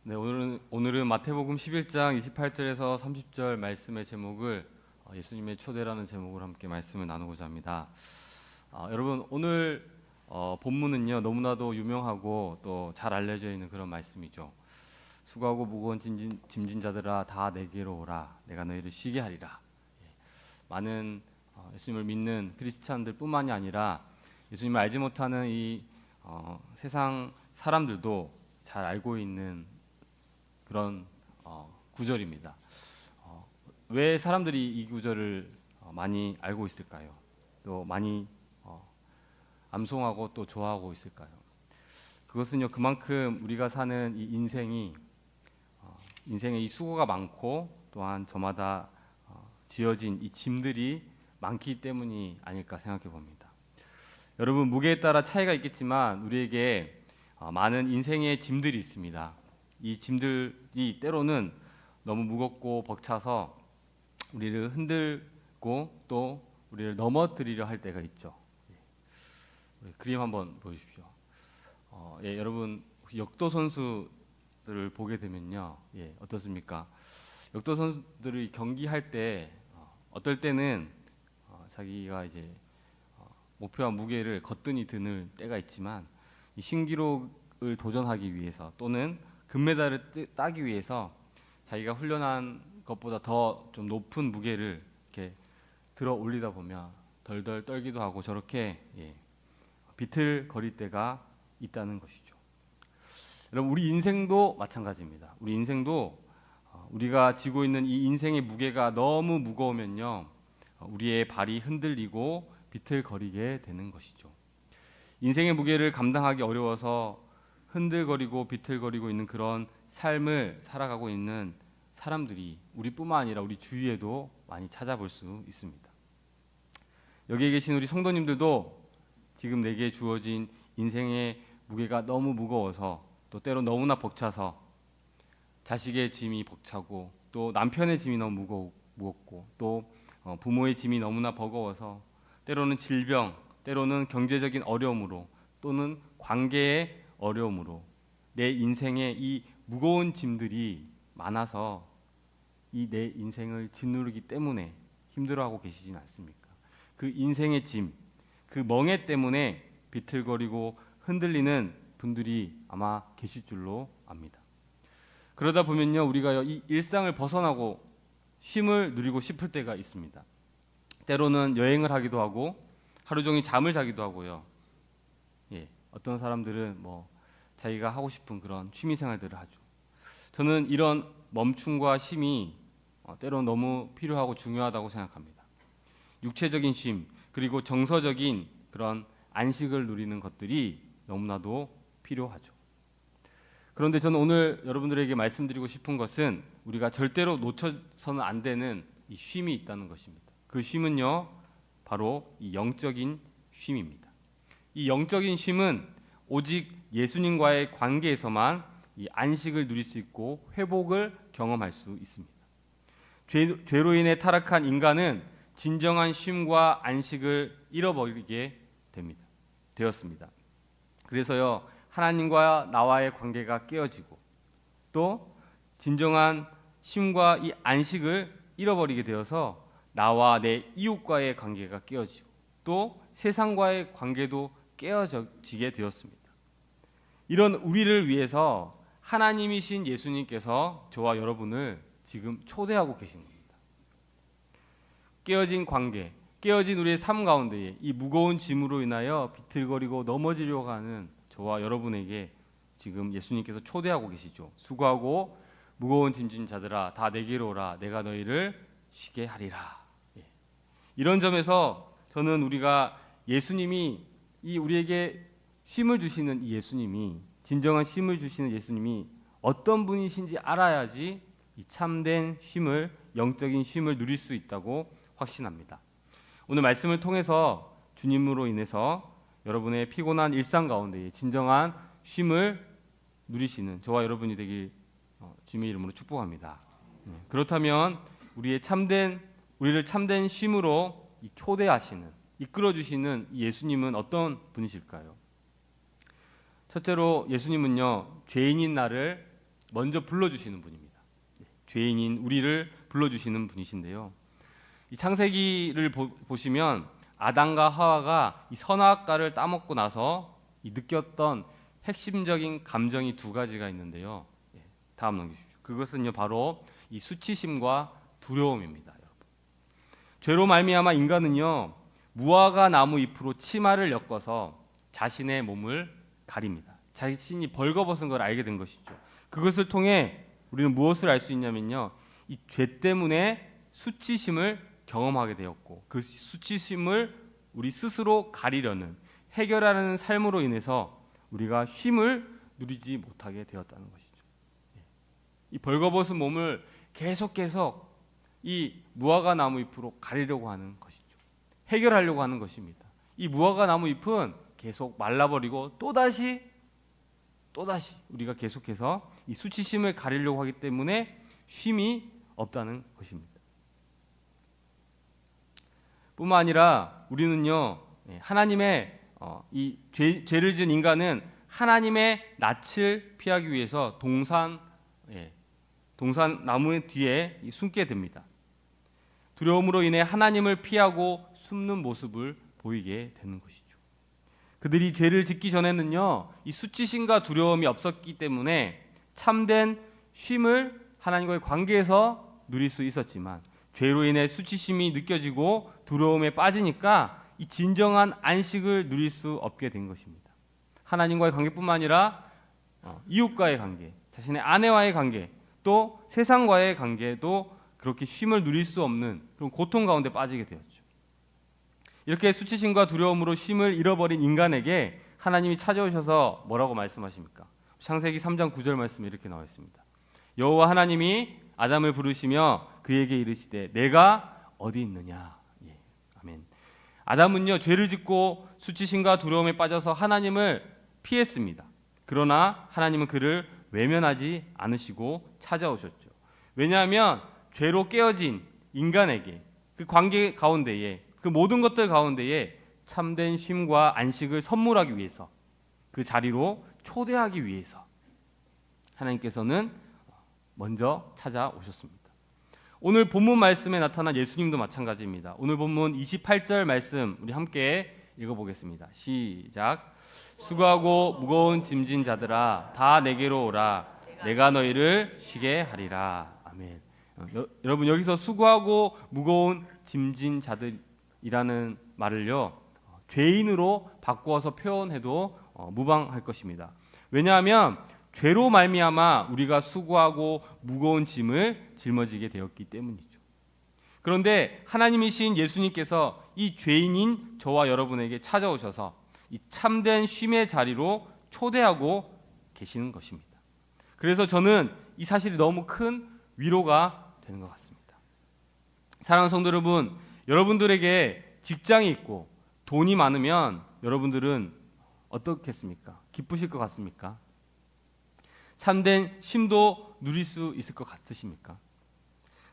네, 오늘은 마태복음 11장 28절에서 30절 말씀의 제목을 예수님의 초대라는 제목으로 함께 말씀을 나누고자 합니다. 여러분 오늘 본문은요 너무나도 유명하고 또 잘 알려져 있는 그런 말씀이죠. 수고하고 무거운 짐진 자들아 다 내게로 오라 내가 너희를 쉬게 하리라. 많은 예수님을 믿는 크리스찬들뿐만이 아니라 예수님을 알지 못하는 이 세상 사람들도 잘 알고 있는 그런 구절입니다. 왜 사람들이 이 구절을 많이 알고 있을까요? 또 많이 암송하고 또 좋아하고 있을까요? 그것은요 그만큼 우리가 사는 이 인생에 이 수고가 많고 또한 저마다 지어진 이 짐들이 많기 때문이 아닐까 생각해 봅니다. 여러분 무게에 따라 차이가 있겠지만 우리에게 많은 인생의 짐들이 있습니다. 이 짐들이 때로는 너무 무겁고 벅차서 우리를 흔들고 또 우리를 넘어뜨리려 할 때가 있죠. 그림 한번 보여주십시오. 여러분 역도 선수들을 보게 되면요, 어떻습니까? 역도 선수들이 경기할 때 어떨 때는 자기가 이제 목표와 무게를 거뜬히 드는 때가 있지만 이 신기록을 도전하기 위해서 또는 금메달을 따기 위해서 자기가 훈련한 것보다 더 좀 높은 무게를 이렇게 들어 올리다 보면 덜덜 떨기도 하고 저렇게 비틀거릴 때가 있다는 것이죠. 여러분 우리 인생도 마찬가지입니다. 우리 인생도 우리가 지고 있는 이 인생의 무게가 너무 무거우면요 우리의 발이 흔들리고 비틀거리게 되는 것이죠. 인생의 무게를 감당하기 어려워서 흔들거리고 비틀거리고 있는 그런 삶을 살아가고 있는 사람들이 우리뿐만 아니라 우리 주위에도 많이 찾아볼 수 있습니다. 여기에 계신 우리 성도님들도 지금 내게 주어진 인생의 무게가 너무 무거워서 또 때로 너무나 벅차서 자식의 짐이 벅차고 또 남편의 짐이 너무 무겁고 또 부모의 짐이 너무나 버거워서 때로는 질병, 때로는 경제적인 어려움으로 또는 관계의 어려움으로 내 인생에 이 무거운 짐들이 많아서 이 내 인생을 짓누르기 때문에 힘들어하고 계시진 않습니까? 그 인생의 짐, 그 멍에 때문에 비틀거리고 흔들리는 분들이 아마 계실 줄로 압니다. 그러다 보면요 우리가 이 일상을 벗어나고 쉼을 누리고 싶을 때가 있습니다. 때로는 여행을 하기도 하고 하루 종일 잠을 자기도 하고요. 어떤 사람들은 자기가 하고 싶은 그런 취미 생활들을 하죠. 저는 이런 멈춤과 쉼이 때로는 너무 필요하고 중요하다고 생각합니다. 육체적인 쉼 그리고 정서적인 그런 안식을 누리는 것들이 너무나도 필요하죠. 그런데 저는 오늘 여러분들에게 말씀드리고 싶은 것은 우리가 절대로 놓쳐서는 안 되는 이 쉼이 있다는 것입니다. 그 쉼은요 바로 이 영적인 쉼입니다. 이 영적인 쉼은 오직 예수님과의 관계에서만 이 안식을 누릴 수 있고 회복을 경험할 수 있습니다. 죄로 인해 타락한 인간은 진정한 쉼과 안식을 잃어버리게 되었습니다. 그래서요 하나님과 나와의 관계가 깨어지고 또 진정한 쉼과 이 안식을 잃어버리게 되어서 나와 내 이웃과의 관계가 깨어지고 또 세상과의 관계도 깨어지게 되었습니다. 이런 우리를 위해서 하나님이신 예수님께서 저와 여러분을 지금 초대하고 계신 겁니다. 깨어진 관계, 깨어진 우리의 삶 가운데에 이 무거운 짐으로 인하여 비틀거리고 넘어지려고 하는 저와 여러분에게 지금 예수님께서 초대하고 계시죠. 수고하고 무거운 짐진 자들아 다 내게로 오라 내가 너희를 쉬게 하리라. 이런 점에서 저는 우리가 예수님이 이 우리에게 쉼을 주시는 이 예수님이 진정한 쉼을 주시는 예수님이 어떤 분이신지 알아야지 이 참된 쉼을 영적인 쉼을 누릴 수 있다고 확신합니다. 오늘 말씀을 통해서 주님으로 인해서 여러분의 피곤한 일상 가운데 진정한 쉼을 누리시는 저와 여러분이 되길 주님의 이름으로 축복합니다. 그렇다면 우리를 참된 쉼으로 초대하시는 이끌어 주시는 예수님은 어떤 분이실까요? 첫째로 예수님은요 죄인인 나를 먼저 불러주시는 분입니다. 죄인인 우리를 불러주시는 분이신데요. 이 창세기를 보시면 아담과 하와가 이 선악과를 따먹고 나서 이 느꼈던 핵심적인 감정이 두 가지가 있는데요. 다음 넘기십시오. 그것은요 바로 이 수치심과 두려움입니다. 여러분. 죄로 말미암아 인간은요 무화과 나무 잎으로 치마를 엮어서 자신의 몸을 가립니다. 자신이 벌거벗은 걸 알게 된 것이죠. 그것을 통해 우리는 무엇을 알 수 있냐면요, 이 죄 때문에 수치심을 경험하게 되었고 그 수치심을 우리 스스로 가리려는 해결하는 삶으로 인해서 우리가 쉼을 누리지 못하게 되었다는 것이죠. 이 벌거벗은 몸을 계속 이 무화과 나무 잎으로 가리려고 하는 것이죠. 해결하려고 하는 것입니다. 이 무화과 나무 잎은 계속 말라버리고 또다시 우리가 계속해서 이 수치심을 가리려고 하기 때문에 쉼이 없다는 것입니다. 뿐만 아니라 우리는요 하나님의 이 죄를 지은 인간은 하나님의 낯을 피하기 위해서 동산 나무의 뒤에 숨게 됩니다. 두려움으로 인해 하나님을 피하고 숨는 모습을 보이게 되는 것이죠. 그들이 죄를 짓기 전에는요 이 수치심과 두려움이 없었기 때문에 참된 쉼을 하나님과의 관계에서 누릴 수 있었지만 죄로 인해 수치심이 느껴지고 두려움에 빠지니까 이 진정한 안식을 누릴 수 없게 된 것입니다. 하나님과의 관계뿐만 아니라 이웃과의 관계, 자신의 아내와의 관계, 또 세상과의 관계도 그렇게 쉼을 누릴 수 없는 그런 고통 가운데 빠지게 되었죠. 이렇게 수치심과 두려움으로 쉼을 잃어버린 인간에게 하나님이 찾아오셔서 뭐라고 말씀하십니까? 창세기 3장 9절 말씀에 이렇게 나와 있습니다. 여호와 하나님이 아담을 부르시며 그에게 이르시되 내가 어디 있느냐. 아멘. 아담은요 죄를 짓고 수치심과 두려움에 빠져서 하나님을 피했습니다. 그러나 하나님은 그를 외면하지 않으시고 찾아오셨죠. 왜냐하면 죄로 깨어진 인간에게 그 관계 가운데에 그 모든 것들 가운데에 참된 쉼과 안식을 선물하기 위해서 그 자리로 초대하기 위해서 하나님께서는 먼저 찾아오셨습니다. 오늘 본문 말씀에 나타난 예수님도 마찬가지입니다. 오늘 본문 28절 말씀 우리 함께 읽어보겠습니다. 시작. 수고하고 무거운 짐진 자들아 다 내게로 오라. 내가 너희를 쉬게 하리라. 아멘. 여러분 여기서 수고하고 무거운 짐진 자들이라는 말을요 죄인으로 바꾸어서 표현해도 무방할 것입니다. 왜냐하면 죄로 말미암아 우리가 수고하고 무거운 짐을 짊어지게 되었기 때문이죠. 그런데 하나님이신 예수님께서 이 죄인인 저와 여러분에게 찾아오셔서 이 참된 쉼의 자리로 초대하고 계시는 것입니다. 그래서 저는 이 사실이 너무 큰 위로가 되는 것 같습니다. 사랑하는 성도 여러분, 여러분들에게 직장이 있고 돈이 많으면 여러분들은 어떻겠습니까? 기쁘실 것 같습니까? 참된 쉼도 누릴 수 있을 것 같으십니까?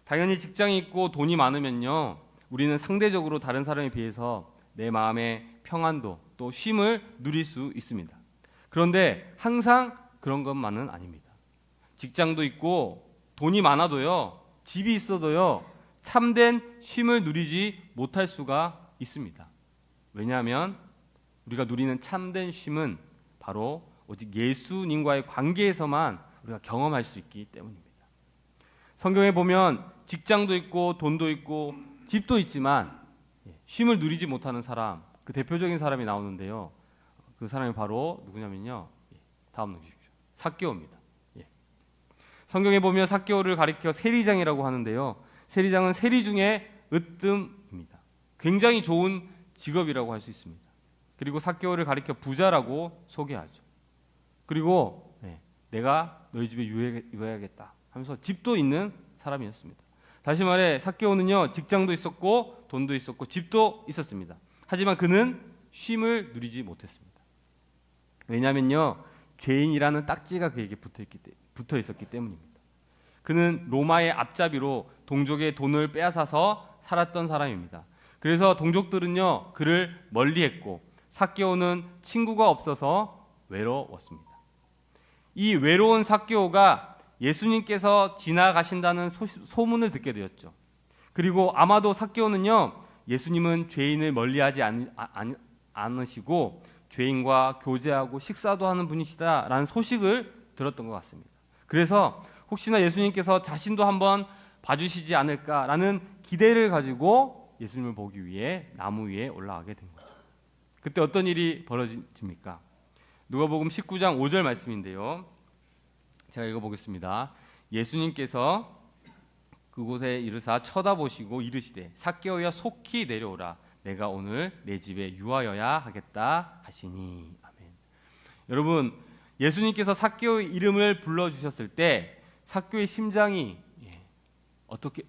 당연히 직장이 있고 돈이 많으면요 우리는 상대적으로 다른 사람에 비해서 내 마음의 평안도 또 쉼을 누릴 수 있습니다. 그런데 항상 그런 것만은 아닙니다. 직장도 있고 돈이 많아도요 집이 있어도요 참된 쉼을 누리지 못할 수가 있습니다. 왜냐하면 우리가 누리는 참된 쉼은 바로 오직 예수님과의 관계에서만 우리가 경험할 수 있기 때문입니다. 성경에 보면 직장도 있고 돈도 있고 집도 있지만 쉼을 누리지 못하는 사람, 그 대표적인 사람이 나오는데요. 그 사람이 바로 누구냐면요. 다음 넘기십시오. 삭개오입니다. 성경에 보면 삭개오를 가리켜 세리장이라고 하는데요. 세리장은 세리 중에 으뜸입니다. 굉장히 좋은 직업이라고 할 수 있습니다. 그리고 삭개오를 가리켜 부자라고 소개하죠. 그리고 내가 너희 집에 유해야겠다 하면서 집도 있는 사람이었습니다. 다시 말해 삭개오는요 직장도 있었고 돈도 있었고 집도 있었습니다. 하지만 그는 쉼을 누리지 못했습니다. 왜냐하면요 죄인이라는 딱지가 그에게 붙어 있었기 때문입니다. 그는 로마의 앞잡이로 동족의 돈을 빼앗아서 살았던 사람입니다. 그래서 동족들은요 그를 멀리했고 삭개오는 친구가 없어서 외로웠습니다. 이 외로운 삭개오가 예수님께서 지나가신다는 소문을 듣게 되었죠. 그리고 아마도 삭개오는요, 예수님은 죄인을 멀리하지 않으시고 죄인과 교제하고 식사도 하는 분이시다라는 소식을 들었던 것 같습니다. 그래서 혹시나 예수님께서 자신도 한번 봐주시지 않을까라는 기대를 가지고 예수님을 보기 위해 나무 위에 올라가게 된 거죠. 그때 어떤 일이 벌어집니까? 누가복음 19장 5절 말씀인데요. 제가 읽어보겠습니다. 예수님께서 그곳에 이르사 쳐다보시고 이르시되 삭개오야 속히 내려오라. 내가 오늘 내 집에 유하여야 하겠다 하시니. 아멘. 여러분, 예수님께서 삭개오의 이름을 불러주셨을 때 삭개오의 심장이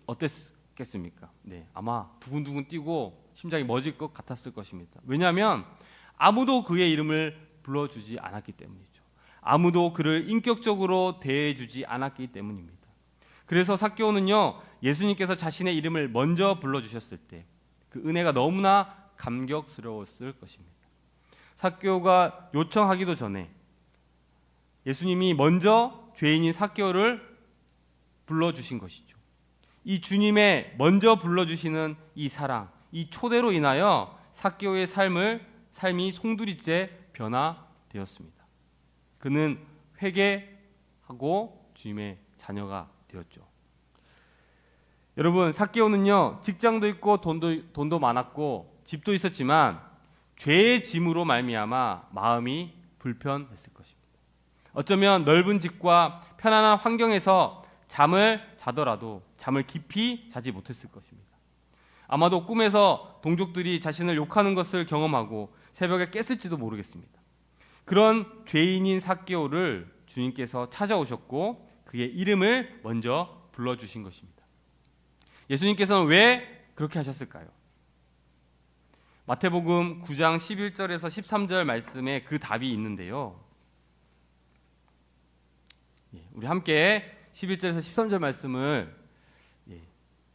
어땠겠습니까? 네, 아마 두근두근 뛰고 심장이 멎을 것 같았을 것입니다. 왜냐하면 아무도 그의 이름을 불러주지 않았기 때문이죠. 아무도 그를 인격적으로 대해주지 않았기 때문입니다. 그래서 삭개오는요, 예수님께서 자신의 이름을 먼저 불러주셨을 때 그 은혜가 너무나 감격스러웠을 것입니다. 삭개오가 요청하기도 전에 예수님이 먼저 죄인인 삭개오를 불러주신 것이죠. 이 주님의 먼저 불러주시는 이 사랑, 이 초대로 인하여 삭개오의 삶이 송두리째 변화되었습니다. 그는 회개하고 주님의 자녀가 되었죠. 여러분, 삭개오는요, 직장도 있고 돈도 많았고 집도 있었지만 죄의 짐으로 말미암아 마음이 불편했을 것입니다. 어쩌면 넓은 집과 편안한 환경에서 잠을 자더라도 잠을 깊이 자지 못했을 것입니다. 아마도 꿈에서 동족들이 자신을 욕하는 것을 경험하고 새벽에 깼을지도 모르겠습니다. 그런 죄인인 삭개오를 주님께서 찾아오셨고 그의 이름을 먼저 불러주신 것입니다. 예수님께서는 왜 그렇게 하셨을까요? 마태복음 9장 11절에서 13절 말씀에 그 답이 있는데요. 우리 함께 11절에서 13절 말씀을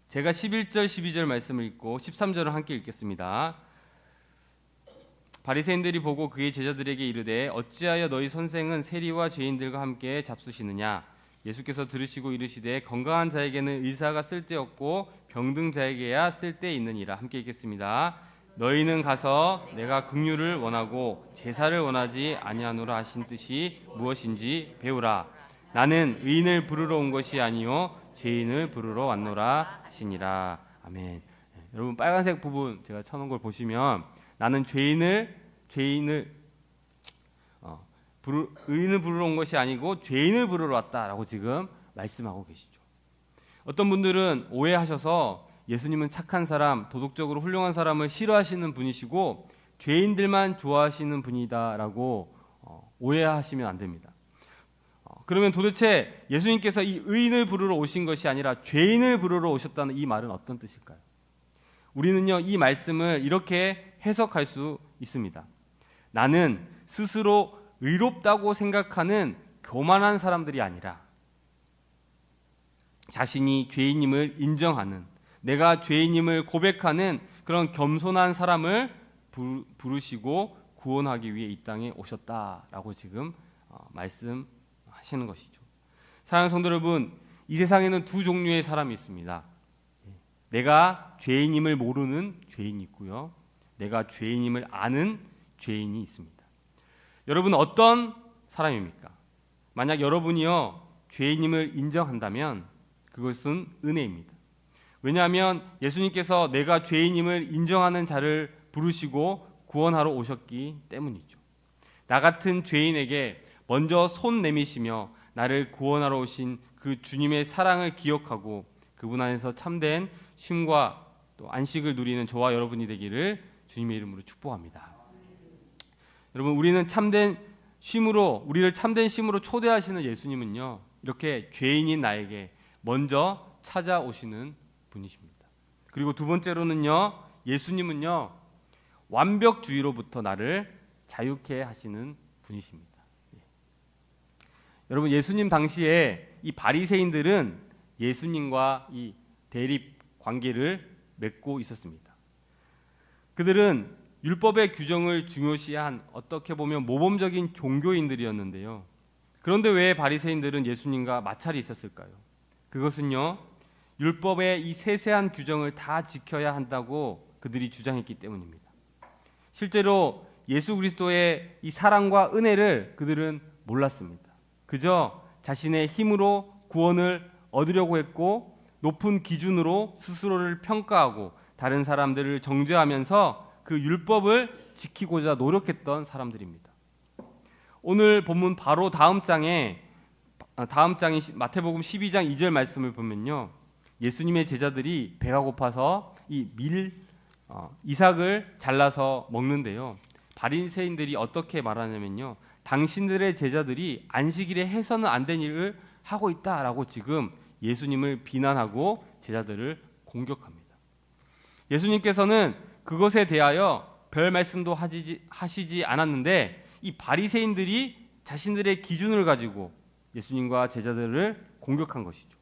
제가 11절 12절 말씀을 읽고 13절을 함께 읽겠습니다. 바리새인들이 보고 그의 제자들에게 이르되 어찌하여 너희 선생은 세리와 죄인들과 함께 잡수시느냐? 예수께서 들으시고 이르시되 건강한 자에게는 의사가 쓸데없고 병든 자에게야 쓸데 있느니라. 함께 읽겠습니다. 너희는 가서 내가 긍휼을 원하고 제사를 원하지 아니하노라 하신 뜻이 무엇인지 배우라. 나는 의인을 부르러 온 것이 아니요 죄인을 부르러 왔노라 하시니라. 아멘. 여러분, 빨간색 부분 제가 쳐놓은 걸 보시면 나는 의인을 부르러 온 것이 아니고 죄인을 부르러 왔다라고 지금 말씀하고 계시죠. 어떤 분들은 오해하셔서 예수님은 착한 사람, 도덕적으로 훌륭한 사람을 싫어하시는 분이시고 죄인들만 좋아하시는 분이다라고 오해하시면 안 됩니다. 그러면 도대체 예수님께서 이 의인을 부르러 오신 것이 아니라 죄인을 부르러 오셨다는 이 말은 어떤 뜻일까요? 우리는요, 이 말씀을 이렇게 해석할 수 있습니다. 나는 스스로 의롭다고 생각하는 교만한 사람들이 아니라 자신이 죄인임을 인정하는, 내가 죄인임을 고백하는 그런 겸손한 사람을 부르시고 구원하기 위해 이 땅에 오셨다라고 지금 말씀하시는 것이죠. 사랑하는 성도 여러분, 이 세상에는 두 종류의 사람이 있습니다. 내가 죄인임을 모르는 죄인이 있고요, 내가 죄인임을 아는 죄인이 있습니다. 여러분, 어떤 사람입니까? 만약 여러분이요 죄인임을 인정한다면 그것은 은혜입니다. 왜냐하면 예수님께서 내가 죄인임을 인정하는 자를 부르시고 구원하러 오셨기 때문이죠. 나 같은 죄인에게 먼저 손 내미시며 나를 구원하러 오신 그 주님의 사랑을 기억하고 그분 안에서 참된 쉼과 또 안식을 누리는 저와 여러분이 되기를 주님의 이름으로 축복합니다. 여러분, 우리를 참된 쉼으로 초대하시는 예수님은요, 이렇게 죄인인 나에게 먼저 찾아오시는 분이십니다. 그리고 두 번째로는요, 예수님은요, 완벽주의로부터 나를 자유케 하시는 분이십니다. 여러분, 예수님 당시에 이 바리새인들은 예수님과 이 대립 관계를 맺고 있었습니다. 그들은 율법의 규정을 중요시한 어떻게 보면 모범적인 종교인들이었는데요. 그런데 왜 바리새인들은 예수님과 마찰이 있었을까요? 그것은요, 율법의 이 세세한 규정을 다 지켜야 한다고 그들이 주장했기 때문입니다. 실제로 예수 그리스도의 이 사랑과 은혜를 그들은 몰랐습니다. 그저 자신의 힘으로 구원을 얻으려고 했고, 높은 기준으로 스스로를 평가하고 다른 사람들을 정죄하면서 그 율법을 지키고자 노력했던 사람들입니다. 오늘 본문 바로 다음 장인 마태복음 12장 2절 말씀을 보면요, 예수님의 제자들이 배가 고파서 이삭을 잘라서 먹는데요, 바리새인들이 어떻게 말하냐면요, 당신들의 제자들이 안식일에 해서는 안 된 일을 하고 있다라고 지금 예수님을 비난하고 제자들을 공격합니다. 예수님께서는 그것에 대하여 별 말씀도 하시지 않았는데, 이 바리새인들이 자신들의 기준을 가지고 예수님과 제자들을 공격한 것이죠.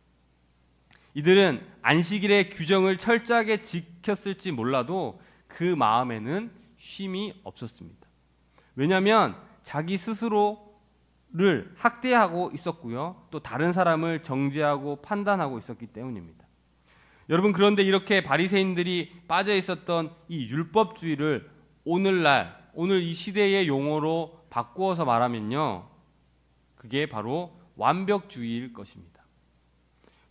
이들은 안식일의 규정을 철저하게 지켰을지 몰라도 그 마음에는 쉼이 없었습니다. 왜냐하면 자기 스스로를 학대하고 있었고요, 또 다른 사람을 정죄하고 판단하고 있었기 때문입니다. 여러분, 그런데 이렇게 바리새인들이 빠져 있었던 이 율법주의를 오늘 이 시대의 용어로 바꾸어서 말하면요, 그게 바로 완벽주의일 것입니다.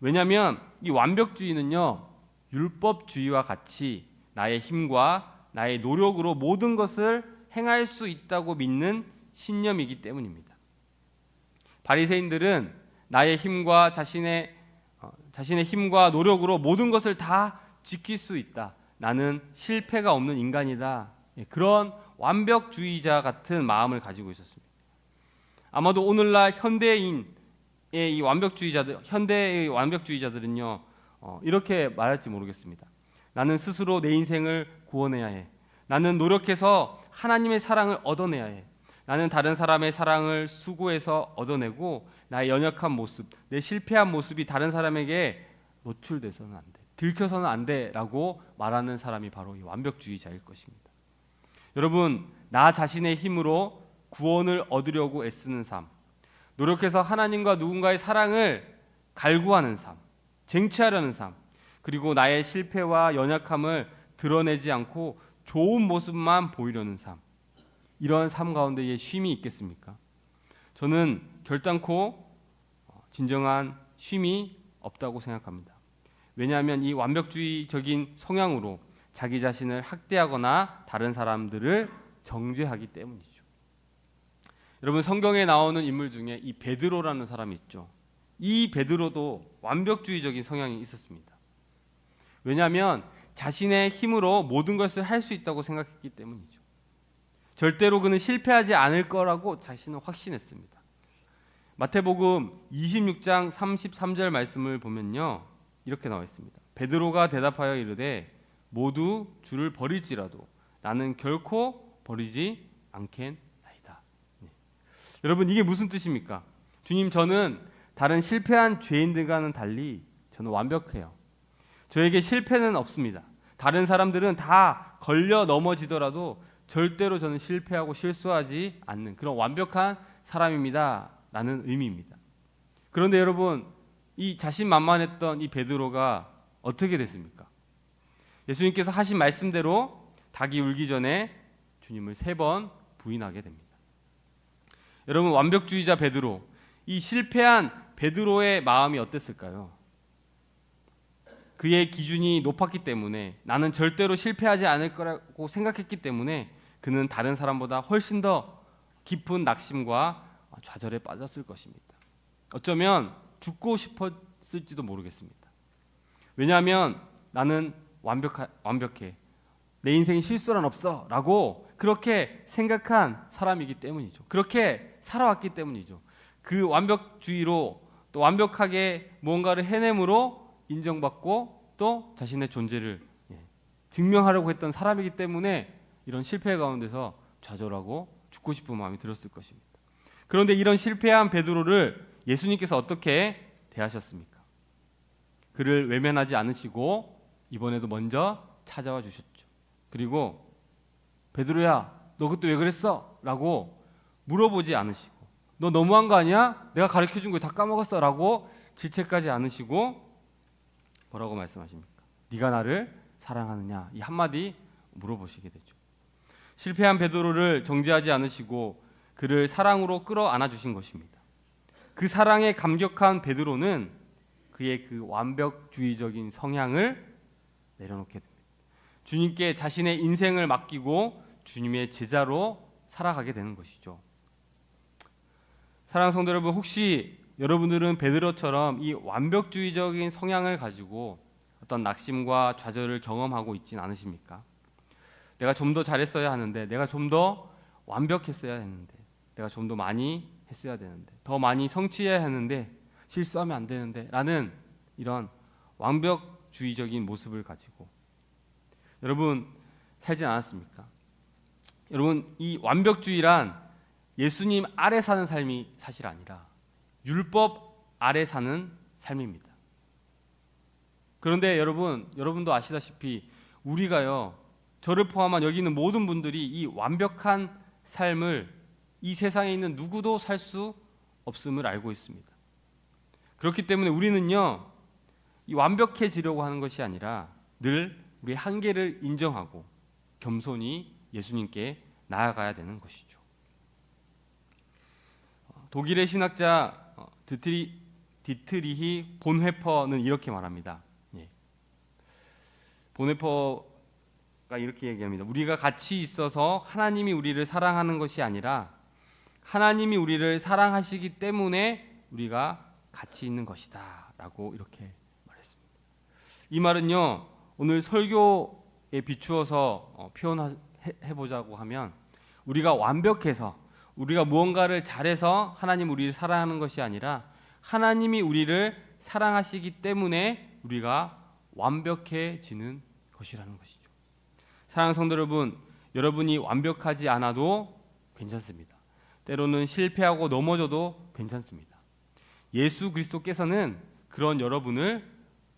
왜냐하면 이 완벽주의는요, 율법주의와 같이 나의 힘과 나의 노력으로 모든 것을 행할 수 있다고 믿는 신념이기 때문입니다. 바리새인들은 나의 힘과 자신의 힘과 노력으로 모든 것을 다 지킬 수 있다, 나는 실패가 없는 인간이다, 그런 완벽주의자 같은 마음을 가지고 있었습니다. 아마도 오늘날 현대의 완벽주의자들은요, 이렇게 말할지 모르겠습니다. 나는 스스로 내 인생을 구원해야 해. 나는 노력해서 하나님의 사랑을 얻어내야 해. 나는 다른 사람의 사랑을 수고해서 얻어내고, 나의 연약한 모습, 내 실패한 모습이 다른 사람에게 노출돼서는 안 돼, 들켜서는 안 돼라고 말하는 사람이 바로 이 완벽주의자일 것입니다. 여러분, 나 자신의 힘으로 구원을 얻으려고 애쓰는 삶, 노력해서 하나님과 누군가의 사랑을 갈구하는 삶, 쟁취하려는 삶, 그리고 나의 실패와 연약함을 드러내지 않고 좋은 모습만 보이려는 삶, 이런 삶 가운데에 쉼이 있겠습니까? 저는 결단코 진정한 쉼이 없다고 생각합니다. 왜냐하면 이 완벽주의적인 성향으로 자기 자신을 학대하거나 다른 사람들을 정죄하기 때문이죠. 여러분, 성경에 나오는 인물 중에 이 베드로라는 사람이 있죠. 이 베드로도 완벽주의적인 성향이 있었습니다. 왜냐하면 자신의 힘으로 모든 것을 할 수 있다고 생각했기 때문이죠. 절대로 그는 실패하지 않을 거라고 자신은 확신했습니다. 마태복음 26장 33절 말씀을 보면요, 이렇게 나와 있습니다. 베드로가 대답하여 이르되 모두 주를 버릴지라도 나는 결코 버리지 않겠나이다. 여러분, 이게 무슨 뜻입니까? 주님, 저는 다른 실패한 죄인들과는 달리 저는 완벽해요. 저에게 실패는 없습니다. 다른 사람들은 다 걸려 넘어지더라도 절대로 저는 실패하고 실수하지 않는 그런 완벽한 사람입니다 라는 의미입니다. 그런데 여러분, 이 자신만만했던 이 베드로가 어떻게 됐습니까? 예수님께서 하신 말씀대로 닭이 울기 전에 주님을 3번 부인하게 됩니다. 여러분, 완벽주의자 베드로, 이 실패한 베드로의 마음이 어땠을까요? 그의 기준이 높았기 때문에, 나는 절대로 실패하지 않을 거라고 생각했기 때문에 그는 다른 사람보다 훨씬 더 깊은 낙심과 좌절에 빠졌을 것입니다. 어쩌면 죽고 싶었을지도 모르겠습니다. 왜냐하면 나는 완벽해, 내 인생에 실수란 없어 라고 그렇게 생각한 사람이기 때문이죠. 그렇게 살아왔기 때문이죠. 그 완벽주의로 또 완벽하게 무언가를 해냄으로 인정받고 또 자신의 존재를 증명하려고 했던 사람이기 때문에 이런 실패 가운데서 좌절하고 죽고 싶은 마음이 들었을 것입니다. 그런데 이런 실패한 베드로를 예수님께서 어떻게 대하셨습니까? 그를 외면하지 않으시고 이번에도 먼저 찾아와 주셨죠. 그리고 베드로야, 너 그때 왜 그랬어? 라고 물어보지 않으시고 너 너무한 거 아니야? 내가 가르쳐준 거 다 까먹었어 라고 질책까지 않으시고 뭐라고 말씀하십니까? 네가 나를 사랑하느냐? 이 한마디 물어보시게 되죠. 실패한 베드로를 정죄하지 않으시고 그를 사랑으로 끌어안아 주신 것입니다. 그 사랑에 감격한 베드로는 그의 그 완벽주의적인 성향을 내려놓게 됩니다. 주님께 자신의 인생을 맡기고 주님의 제자로 살아가게 되는 것이죠. 사랑하는 성도 여러분, 혹시 여러분들은 베드로처럼 이 완벽주의적인 성향을 가지고 어떤 낙심과 좌절을 경험하고 있진 않으십니까? 내가 좀 더 잘했어야 하는데, 내가 좀 더 완벽했어야 했는데, 내가 좀 더 많이 했어야 되는데, 더 많이 성취해야 했는데, 실수하면 안 되는데 라는 이런 완벽주의적인 모습을 가지고 여러분 살지 않았습니까? 여러분, 이 완벽주의란 예수님 아래 사는 삶이 사실 아니라 율법 아래 사는 삶입니다. 그런데 여러분도 아시다시피 우리가요, 저를 포함한 여기 있는 모든 분들이 이 완벽한 삶을 이 세상에 있는 누구도 살 수 없음을 알고 있습니다. 그렇기 때문에 우리는요, 이 완벽해지려고 하는 것이 아니라 늘 우리의 한계를 인정하고 겸손히 예수님께 나아가야 되는 것이죠. 독일의 신학자 디트리히 본회퍼는 이렇게 말합니다. 본회퍼가 이렇게 얘기합니다. 우리가 같이 있어서 하나님이 우리를 사랑하는 것이 아니라 하나님이 우리를 사랑하시기 때문에 우리가 같이 있는 것이다 라고 이렇게 말했습니다. 이 말은요, 오늘 설교에 비추어서 표현해보자고 하면 우리가 완벽해서 우리가 무언가를 잘해서 하나님 우리를 사랑하는 것이 아니라 하나님이 우리를 사랑하시기 때문에 우리가 완벽해지는 것이라는 것이죠. 사랑하는 성도 여러분, 여러분이 완벽하지 않아도 괜찮습니다. 때로는 실패하고 넘어져도 괜찮습니다. 예수 그리스도께서는 그런 여러분을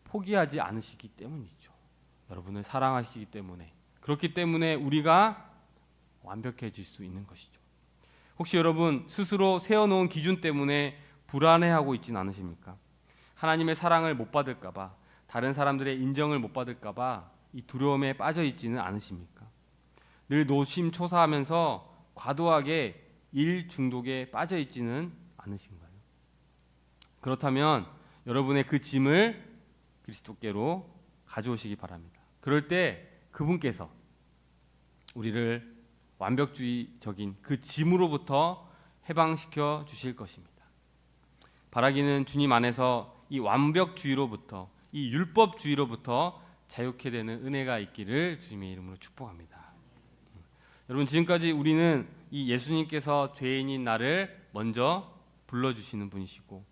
포기하지 않으시기 때문이죠. 여러분을 사랑하시기 때문에, 그렇기 때문에 우리가 완벽해질 수 있는 것이죠. 혹시 여러분 스스로 세워놓은 기준 때문에 불안해하고 있지는 않으십니까? 하나님의 사랑을 못 받을까 봐, 다른 사람들의 인정을 못 받을까 봐 이 두려움에 빠져 있지는 않으십니까? 늘 노심초사하면서 과도하게 일 중독에 빠져 있지는 않으신가요? 그렇다면 여러분의 그 짐을 그리스도께로 가져오시기 바랍니다. 그럴 때 그분께서 우리를 완벽주의적인 그 짐으로부터 해방시켜 주실 것입니다. 바라기는 주님 안에서 이 완벽주의로부터, 이 율법주의로부터 자유케 되는 은혜가 있기를 주님의 이름으로 축복합니다. 여러분, 지금까지 우리는 이 예수님께서 죄인인 나를 먼저 불러주시는 분이시고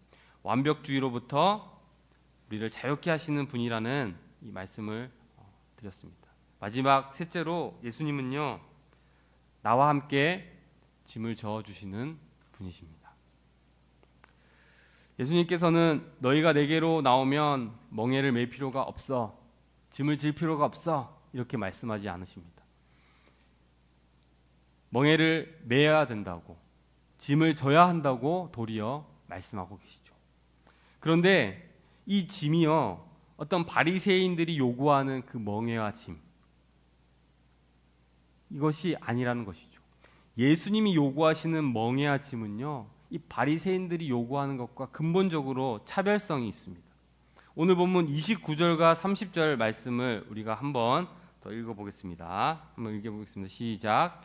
완벽주의로부터 우리를 자유케 하시는 분이라는 이 말씀을 드렸습니다. 마지막 셋째로 예수님은요, 나와 함께 짐을 져주시는 분이십니다. 예수님께서는 너희가 내게로 나오면 멍에를 맬 필요가 없어, 짐을 질 필요가 없어 이렇게 말씀하지 않으십니다. 멍에를 매야 된다고, 짐을 져야 한다고 도리어 말씀하고 계시죠. 그런데 이 짐이요, 어떤 바리새인들이 요구하는 그 멍에와 짐, 이것이 아니라는 것이죠. 예수님이 요구하시는 멍에와 짐은요, 이 바리새인들이 요구하는 것과 근본적으로 차별성이 있습니다. 오늘 본문 29절과 30절 말씀을 우리가 한번 더 읽어보겠습니다. 한번 읽어보겠습니다. 시작.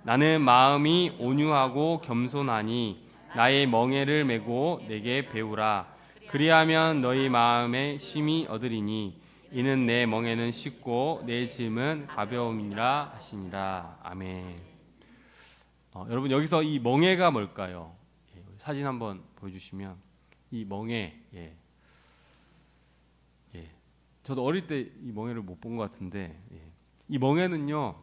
나는 마음이 온유하고 겸손하니 나의 멍에를 메고 내게 배우라. 그리하면 너희 마음에 쉼이 얻으리니 이는 내 멍에는 쉽고 내 짐은 가벼움이라 하시니라. 아멘. 여러분, 여기서 이 멍에가 뭘까요? 사진 한번 보여주시면 이 멍에, 저도 어릴 때 이 멍에를 못 본 것 같은데, 이 멍에는요,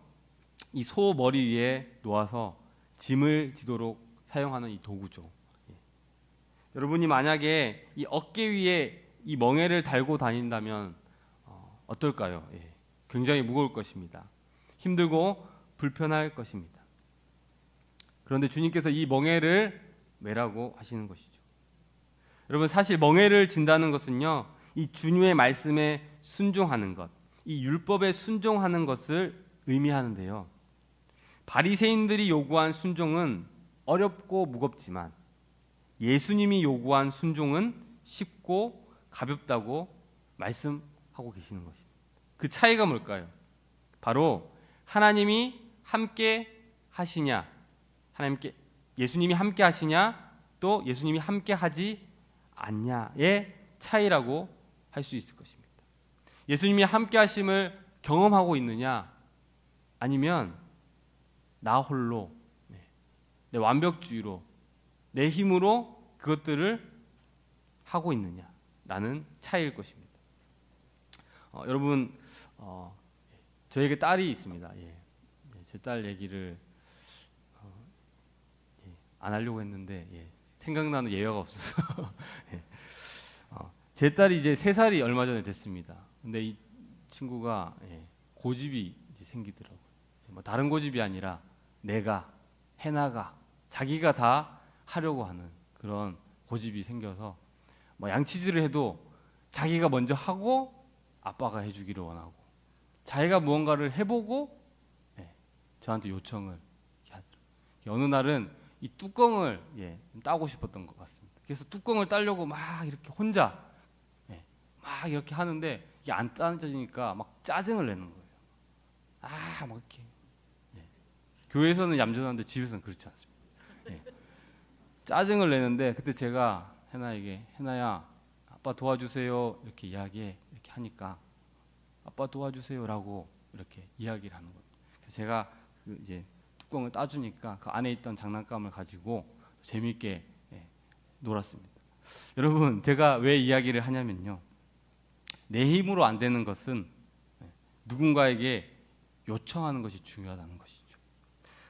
이 소 머리 위에 놓아서 짐을 지도록 사용하는 이 도구죠. 여러분이 만약에 이 어깨 위에 이 멍에를 달고 다닌다면 어떨까요? 굉장히 무거울 것입니다. 힘들고 불편할 것입니다. 그런데 주님께서 이 멍에를 매라고 하시는 것이죠. 여러분, 사실 멍에를 진다는 것은요, 이 주님의 말씀에 순종하는 것, 이 율법에 순종하는 것을 의미하는데요. 바리새인들이 요구한 순종은 어렵고 무겁지만 예수님이 요구한 순종은 쉽고 가볍다고 말씀하고 계시는 것입니다. 그 차이가 뭘까요? 바로 하나님이 함께 하시냐, 예수님이 함께 하시냐, 또 예수님이 함께 하지 않냐의 차이라고 할 수 있을 것입니다. 예수님이 함께 하심을 경험하고 있느냐, 아니면 나 홀로 내 완벽주의로 내 힘으로 그것들을 하고 있느냐라는 차이일 것입니다. 여러분, 저에게 딸이 있습니다. 제 딸 얘기를 안 하려고 했는데 생각나는 예화가 없어서 제 딸이 이제 3살이 얼마 전에 됐습니다. 근데 이 친구가 고집이 이제 생기더라고요. 뭐 다른 고집이 아니라 해나가 자기가 다 하려고 하는 그런 고집이 생겨서 뭐 양치질을 해도 자기가 먼저 하고 아빠가 해주기를 원하고, 자기가 무언가를 해보고 저한테 요청을 하더라고요. 어느 날은 이 뚜껑을 따고 싶었던 것 같습니다. 그래서 뚜껑을 따려고 막 이렇게 혼자 막 이렇게 하는데 이게 안 따져지니까 막 짜증을 내는 거예요. 막 이렇게. 교회에서는 얌전한데 집에서는 그렇지 않습니다. 짜증을 내는데 그때 제가 해나에게, 해나야 아빠 도와주세요 이렇게 이렇게 하니까 아빠 도와주세요라고 이렇게 이야기를 하는 거예요. 그래서 제가 이제 뚜껑을 따주니까 그 안에 있던 장난감을 가지고 재미있게 놀았습니다. 여러분, 제가 왜 이야기를 하냐면요, 내 힘으로 안 되는 것은 누군가에게 요청하는 것이 중요하다는 것이죠.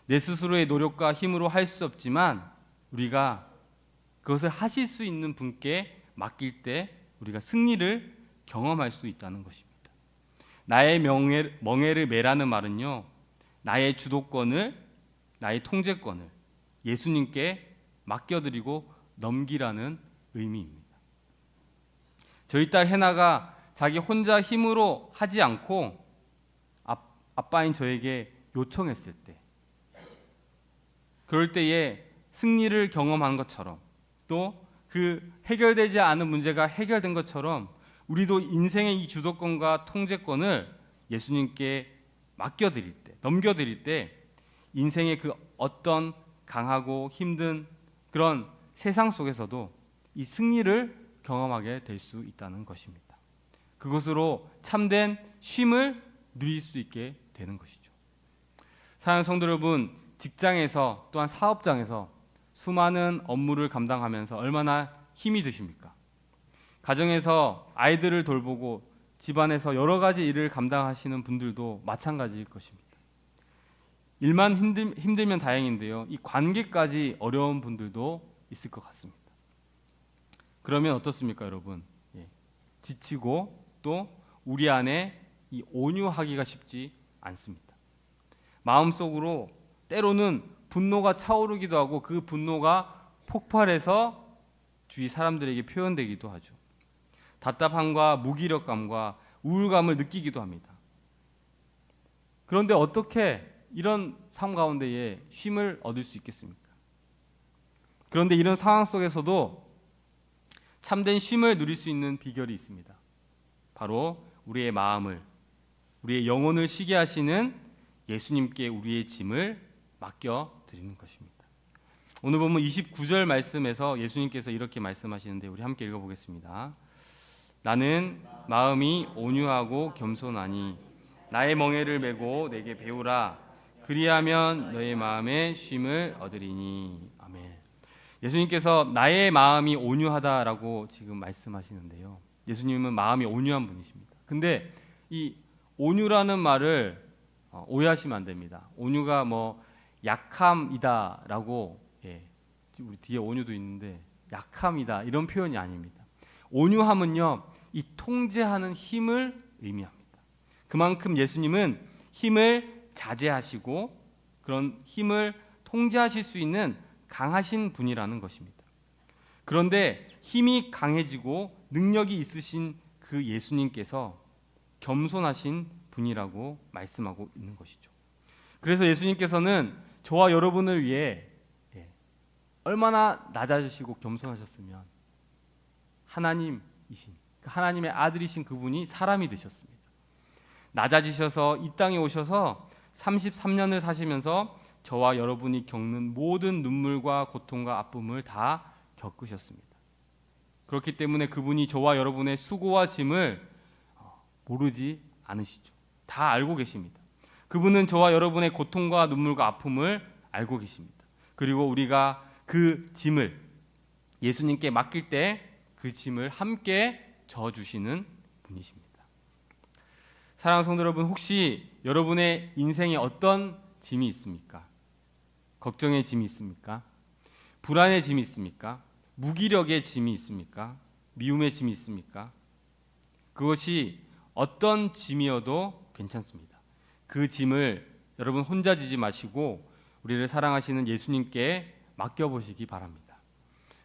내 스스로의 노력과 힘으로 할 수 없지만 우리가 그것을 하실 수 있는 분께 맡길 때 우리가 승리를 경험할 수 있다는 것입니다. 나의 멍에를 매라는 말은요, 나의 주도권을, 나의 통제권을 예수님께 맡겨드리고 넘기라는 의미입니다. 저희 딸 해나가 자기 혼자 힘으로 하지 않고 아빠인 저에게 요청했을 때, 그럴 때에 승리를 경험한 것처럼, 또 그 해결되지 않은 문제가 해결된 것처럼 우리도 인생의 이 주도권과 통제권을 예수님께 맡겨드릴 때, 넘겨드릴 때 인생의 그 어떤 강하고 힘든 그런 세상 속에서도 이 승리를 경험하게 될 수 있다는 것입니다. 그것으로 참된 쉼을 누릴 수 있게 되는 것이죠. 사랑하는 성도 여러분, 직장에서 또한 사업장에서 수많은 업무를 감당하면서 얼마나 힘이 드십니까? 가정에서 아이들을 돌보고 집안에서 여러 가지 일을 감당하시는 분들도 마찬가지일 것입니다. 일만 힘들면 다행인데요, 이 관계까지 어려운 분들도 있을 것 같습니다. 그러면 어떻습니까, 여러분? 지치고 또 우리 안에 이 온유하기가 쉽지 않습니다. 마음속으로 때로는 분노가 차오르기도 하고 그 분노가 폭발해서 주위 사람들에게 표현되기도 하죠. 답답함과 무기력감과 우울감을 느끼기도 합니다. 그런데 어떻게 이런 삶 가운데에 쉼을 얻을 수 있겠습니까? 그런데 이런 상황 속에서도 참된 쉼을 누릴 수 있는 비결이 있습니다. 바로 우리의 마음을, 우리의 영혼을 쉬게 하시는 예수님께 우리의 짐을 맡겨드리는 것입니다. 오늘 보면 29절 말씀에서 예수님께서 이렇게 말씀하시는데 우리 함께 읽어보겠습니다. 나는 마음이 온유하고 겸손하니 나의 멍에를 메고 내게 배우라. 그리하면 너의 마음에 쉼을 얻으리니. 아멘. 예수님께서 나의 마음이 온유하다라고 지금 말씀하시는데요, 예수님은 마음이 온유한 분이십니다. 근데 이 온유라는 말을 오해하시면 안 됩니다. 온유가 뭐 약함이다라고, 우리 뒤에 온유도 있는데 약함이다 이런 표현이 아닙니다. 온유함은요, 이 통제하는 힘을 의미합니다. 그만큼 예수님은 힘을 자제하시고 그런 힘을 통제하실 수 있는 강하신 분이라는 것입니다. 그런데 힘이 강해지고 능력이 있으신 그 예수님께서 겸손하신 분이라고 말씀하고 있는 것이죠. 그래서 예수님께서는 저와 여러분을 위해 얼마나 낮아지시고 겸손하셨으면 하나님이신, 하나님의 아들이신 그분이 사람이 되셨습니다. 낮아지셔서 이 땅에 오셔서 33년을 사시면서 저와 여러분이 겪는 모든 눈물과 고통과 아픔을 다 겪으셨습니다. 그렇기 때문에 그분이 저와 여러분의 수고와 짐을 모르지 않으시죠. 다 알고 계십니다. 그분은 저와 여러분의 고통과 눈물과 아픔을 알고 계십니다. 그리고 우리가 그 짐을 예수님께 맡길 때 그 짐을 함께 져주시는 분이십니다. 사랑하는 성도 여러분, 혹시 여러분의 인생에 어떤 짐이 있습니까? 걱정의 짐이 있습니까? 불안의 짐이 있습니까? 무기력의 짐이 있습니까? 미움의 짐이 있습니까? 그것이 어떤 짐이어도 괜찮습니다. 그 짐을 여러분 혼자 지지 마시고 우리를 사랑하시는 예수님께 맡겨보시기 바랍니다.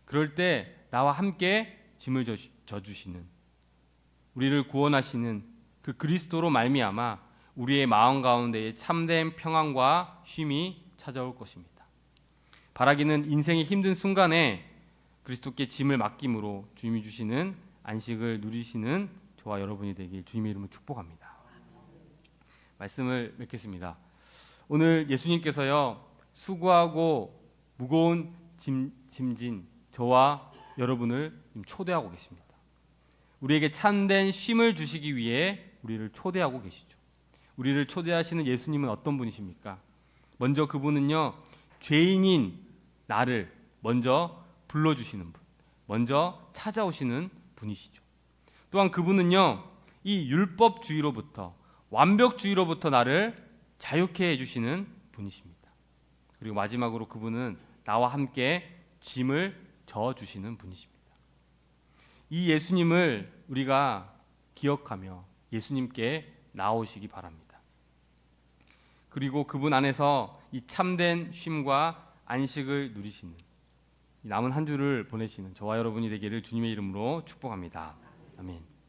그럴 때 나와 함께 짐을 져주시는, 우리를 구원하시는 그 그리스도로 말미암아 우리의 마음 가운데에 참된 평안과 쉼이 찾아올 것입니다. 바라기는 인생의 힘든 순간에 그리스도께 짐을 맡김으로 주님이 주시는 안식을 누리시는 저와 여러분이 되길 주님의 이름으로 축복합니다. 말씀을 맺겠습니다. 오늘 예수님께서요, 수고하고 무거운 짐진 저와 여러분을 초대하고 계십니다. 우리에게 참된 쉼을 주시기 위해 우리를 초대하고 계시죠. 우리를 초대하시는 예수님은 어떤 분이십니까? 먼저 그분은요, 죄인인 나를 먼저 불러주시는 분, 먼저 찾아오시는 분이시죠. 또한 그분은요, 이 율법주의로부터, 완벽주의로부터 나를 자유케 해주시는 분이십니다. 그리고 마지막으로 그분은 나와 함께 짐을 져주시는 분이십니다. 이 예수님을 우리가 기억하며 예수님께 나오시기 바랍니다. 그리고 그분 안에서 이 참된 쉼과 안식을 누리시는, 남은 한 주를 보내시는 저와 여러분이 되기를 주님의 이름으로 축복합니다. 아멘.